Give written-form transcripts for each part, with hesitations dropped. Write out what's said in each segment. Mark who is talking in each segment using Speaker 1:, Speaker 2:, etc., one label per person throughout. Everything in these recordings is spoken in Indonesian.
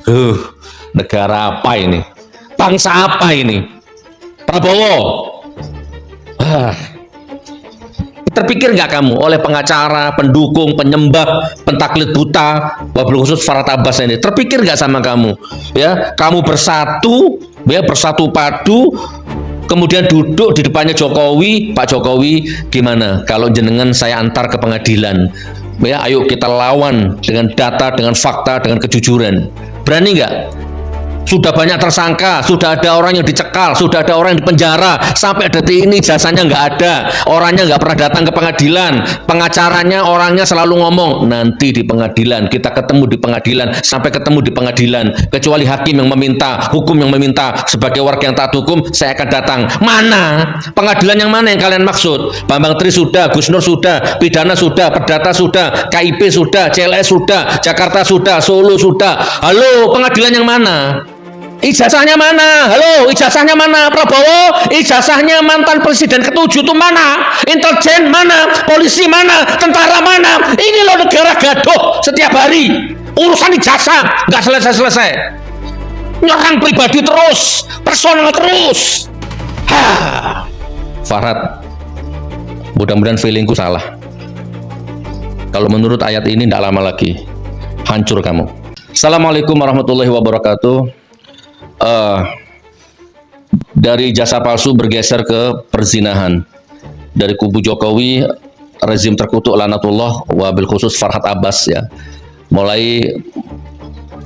Speaker 1: Huh, negara apa ini? Bangsa apa ini? Prabowo. Ah, terpikir nggak kamu oleh pengacara, pendukung, penyembah, pentaklid buta, wabil khusus Farhad Abbas ini? Terpikir nggak sama kamu? Ya, kamu bersatu, ya bersatu padu, kemudian duduk di depannya Jokowi, Pak Jokowi, gimana kalau jenengan saya antar ke pengadilan? Ya, ayo kita lawan dengan data, dengan fakta, dengan kejujuran. Berani nggak? Sudah banyak tersangka, sudah ada orang yang dicekal, sudah ada orang yang dipenjara, sampai detik ini jasanya nggak ada, orangnya nggak pernah datang ke pengadilan, pengacaranya orangnya selalu ngomong, nanti di pengadilan, kita ketemu di pengadilan, sampai ketemu di pengadilan, kecuali hakim yang meminta, hukum yang meminta, sebagai warga yang taat hukum, saya akan datang. Mana? Pengadilan yang mana yang kalian maksud? Bambang Tri sudah, Gus Nur sudah, pidana sudah, perdata sudah, KIP sudah, CLS sudah, Jakarta sudah, Solo sudah. Halo, pengadilan yang mana? Ijazahnya mana? Halo, ijazahnya mana? Prabowo, ijazahnya mantan presiden ke-7 itu mana? Intelijen mana? Polisi mana? Tentara mana? Ini loh negara gaduh setiap hari. Urusan ijazah nggak selesai-selesai. Nyerang pribadi terus, personal terus. Farhad, mudah-mudahan feelingku salah. Kalau menurut ayat ini tidak lama lagi hancur kamu. Assalamualaikum warahmatullahi wabarakatuh. Dari jasa palsu bergeser ke perzinahan. Dari kubu Jokowi, rezim terkutuk laknatullah, wabil khusus Farhad Abbas ya, mulai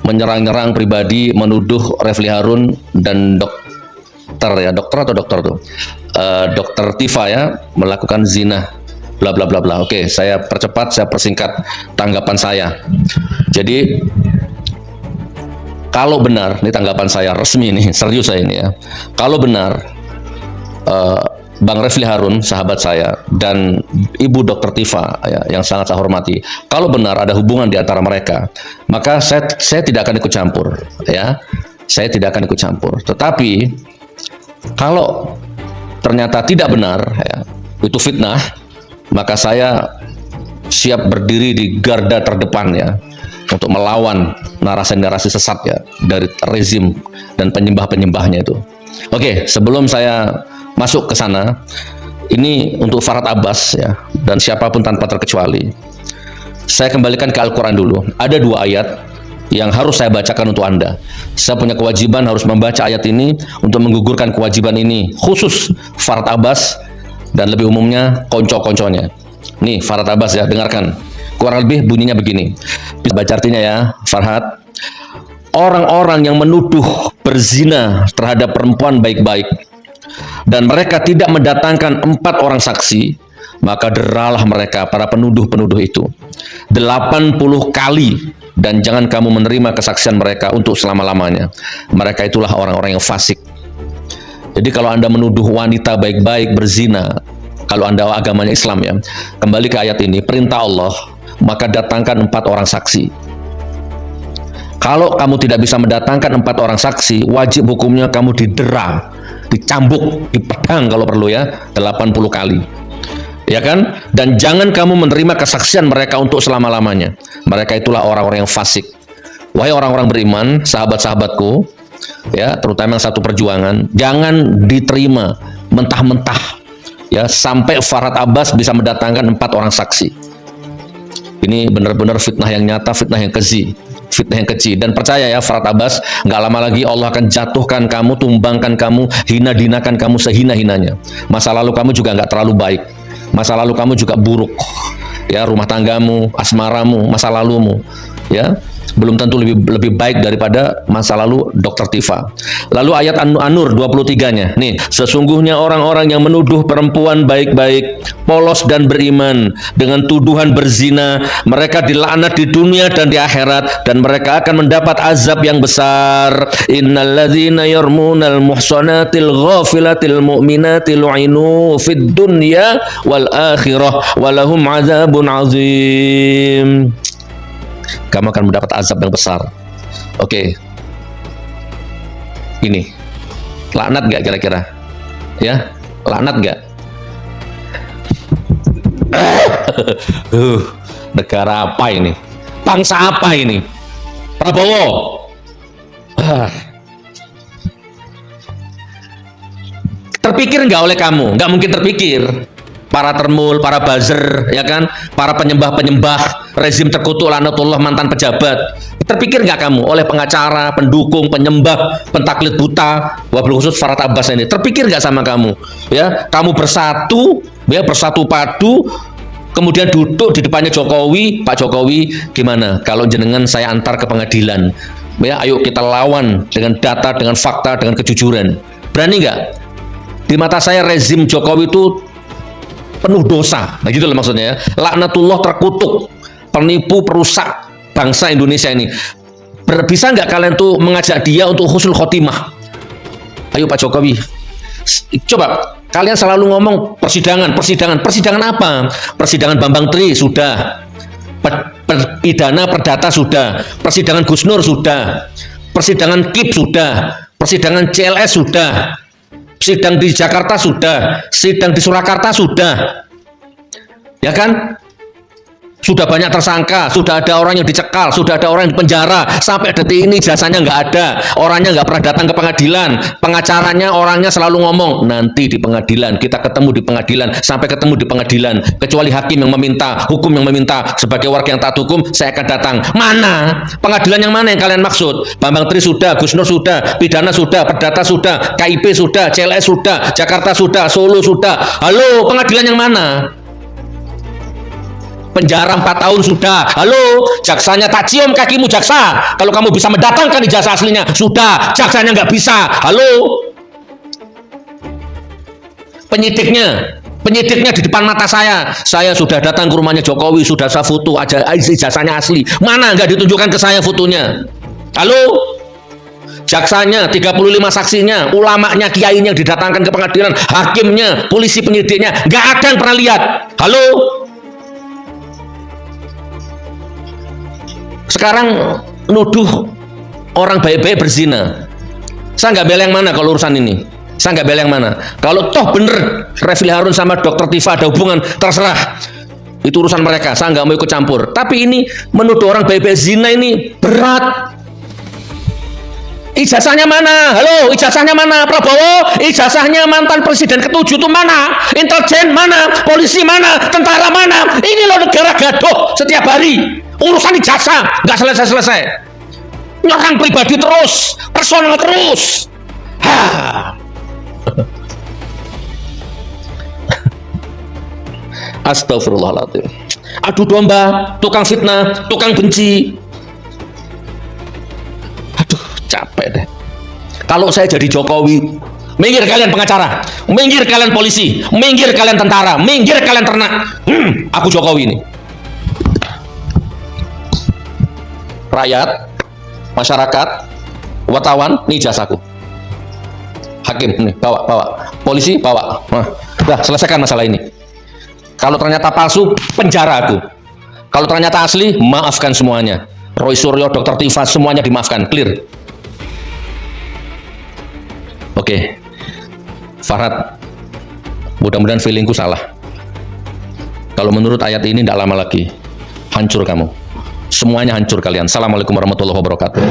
Speaker 1: menyerang-nyerang pribadi, menuduh Refli Harun dan dokter Dokter Tifa ya, melakukan zina, bla bla bla bla. Oke, saya percepat, saya persingkat tanggapan saya. Jadi kalau benar, ini tanggapan saya resmi nih, serius saya ini ya. Kalau benar Bang Refli Harun, sahabat saya, dan Ibu Dr. Tifa ya, yang sangat saya hormati, kalau benar ada hubungan di antara mereka, maka saya tidak akan ikut campur ya. Saya tidak akan ikut campur. Tetapi kalau ternyata tidak benar ya, itu fitnah, maka saya siap berdiri di garda terdepan ya, untuk melawan narasi-narasi sesat ya dari rezim dan penyembah-penyembahnya itu. Oke, sebelum saya masuk ke sana, ini untuk Farhad Abbas ya, dan siapapun tanpa terkecuali, saya kembalikan ke Al-Quran dulu. Ada 2 ayat yang harus saya bacakan untuk Anda. Saya punya kewajiban harus membaca ayat ini untuk menggugurkan kewajiban ini, khusus Farhad Abbas dan lebih umumnya konco-konconya. Nih Farhad Abbas ya, dengarkan. Kurang lebih bunyinya begini. Baca artinya ya, Farhad. Orang-orang yang menuduh berzina terhadap perempuan baik-baik dan mereka tidak mendatangkan 4 orang saksi, maka deralah mereka, para penuduh-penuduh itu 80 kali, dan jangan kamu menerima kesaksian mereka untuk selama-lamanya. Mereka itulah orang-orang yang fasik. Jadi kalau Anda menuduh wanita baik-baik berzina, kalau Anda agamanya Islam ya, kembali ke ayat ini, perintah Allah, maka datangkan 4 orang saksi. Kalau kamu tidak bisa mendatangkan 4 orang saksi, wajib hukumnya kamu didera, dicambuk, dipedang kalau perlu ya, 80 kali. Ya kan? Dan jangan kamu menerima kesaksian mereka untuk selama-lamanya. Mereka itulah orang-orang yang fasik. Wahai orang-orang beriman, sahabat-sahabatku, ya, terutama yang satu perjuangan, jangan diterima mentah-mentah ya, sampai Farhad Abbas bisa mendatangkan 4 orang saksi. Ini benar-benar fitnah yang nyata, fitnah yang keji, fitnah yang keji. Dan percaya ya Farhad Abbas, nggak lama lagi Allah akan jatuhkan kamu, tumbangkan kamu, hina-dinakan kamu sehina-hinanya. Masa lalu kamu juga nggak terlalu baik, masa lalu kamu juga buruk ya, rumah tanggamu, asmaramu, masa lalumu ya, belum tentu lebih baik daripada masa lalu Dr. Tifa. Lalu ayat An-Nur 23-nya. Nih, sesungguhnya orang-orang yang menuduh perempuan baik-baik, polos dan beriman dengan tuduhan berzina, mereka dilaknat di dunia dan di akhirat, dan mereka akan mendapat azab yang besar. Innalladzina yarmunal muhsanatil ghafilatil mu'minatil lu'inu fid dunya wal akhirah walahum azabun azim. Kamu akan mendapat azab yang besar. Oke. Ini laknat gak kira-kira? Ya, laknat gak? Negara apa ini? Bangsa apa ini? Prabowo. Ah. Terpikir nggak oleh kamu? Nggak mungkin terpikir. Para termul, para buzzer, ya kan, para penyembah-penyembah rezim terkutuk laknatullah mantan pejabat. Terpikir nggak kamu oleh pengacara, pendukung, penyembah, pentaklid buta, wabil khusus Farhad Abbas ini? Terpikir nggak sama kamu? Ya, kamu bersatu, ya bersatu padu, kemudian duduk di depannya Jokowi, Pak Jokowi, gimana kalau jenengan saya antar ke pengadilan? Ya, ayo kita lawan dengan data, dengan fakta, dengan kejujuran. Berani nggak? Di mata saya rezim Jokowi itu penuh dosa, nah gitu loh maksudnya. Laknatullah terkutuk, penipu, perusak bangsa Indonesia ini. Bisa nggak kalian tuh mengajak dia untuk husnul khotimah? Ayo Pak Jokowi, coba kalian selalu ngomong persidangan apa? Persidangan Bambang Tri sudah, pidana perdata sudah, persidangan Gus Nur sudah, persidangan KIP sudah, persidangan CLS sudah. Sidang di Jakarta sudah, sidang di Surakarta sudah, ya kan? Sudah banyak tersangka, sudah ada orang yang dicekal, sudah ada orang yang dipenjara. Sampai detik ini jasanya nggak ada, orangnya nggak pernah datang ke pengadilan, pengacaranya orangnya selalu ngomong nanti di pengadilan, kita ketemu di pengadilan, sampai ketemu di pengadilan. Kecuali hakim yang meminta, hukum yang meminta, sebagai warga yang taat hukum, saya akan datang. Mana? Pengadilan yang mana yang kalian maksud? Bambang Tri sudah, Gus Nur sudah, pidana sudah, perdata sudah, KIP sudah, CLS sudah, Jakarta sudah, Solo sudah. Halo, pengadilan yang mana? Penjara 4 tahun sudah. Halo, jaksanya tak cium kakimu jaksa. Kalau kamu bisa mendatangkan ijazah aslinya, sudah. Jaksanya nggak bisa. Halo. Penyidiknya di depan mata saya. Saya sudah datang ke rumahnya Jokowi, sudah saya foto aja ijazahnya asli. Mana nggak ditunjukkan ke saya fotonya? Halo. Jaksanya, 35 saksinya, ulamanya, kiainya yang didatangkan ke pengadilan, hakimnya, polisi penyidiknya, nggak ada yang pernah lihat. Halo. Sekarang nuduh orang baik-baik berzina. Saya nggak bela yang mana kalau urusan ini. Saya nggak bela yang mana. Kalau toh bener Refli Harun sama Dr. Tifa ada hubungan, terserah. Itu urusan mereka. Saya nggak mau ikut campur. Tapi ini menuduh orang baik-baik zina ini berat. Ijazahnya mana? Halo, ijazahnya mana? Prabowo, ijazahnya mantan presiden ke-7 itu mana? Intelijen mana? Polisi mana? Tentara mana? Ini loh negara gaduh setiap hari. Urusan ijazah nggak selesai-selesai. Nyerang pribadi terus, personal terus. Astagfirullahaladzim. Adu domba, tukang fitnah, tukang benci. Aduh, capek deh. Kalau saya jadi Jokowi, minggir kalian pengacara, minggir kalian polisi, minggir kalian tentara, minggir kalian ternak. Aku Jokowi ini. Rakyat, masyarakat, wartawan, ini ijazahku. Hakim, nih, bawa. Polisi, bawa. Nah, udah, selesaikan masalah ini. Kalau ternyata palsu, penjara aku. Kalau ternyata asli, maafkan semuanya. Roy Suryo, Dr. Tifa, semuanya dimaafkan. Clear. Oke. Farhad, mudah-mudahan feelingku salah. Kalau menurut ayat ini, tidak lama lagi. Hancur kamu. Semuanya hancur kalian. Assalamualaikum warahmatullahi wabarakatuh.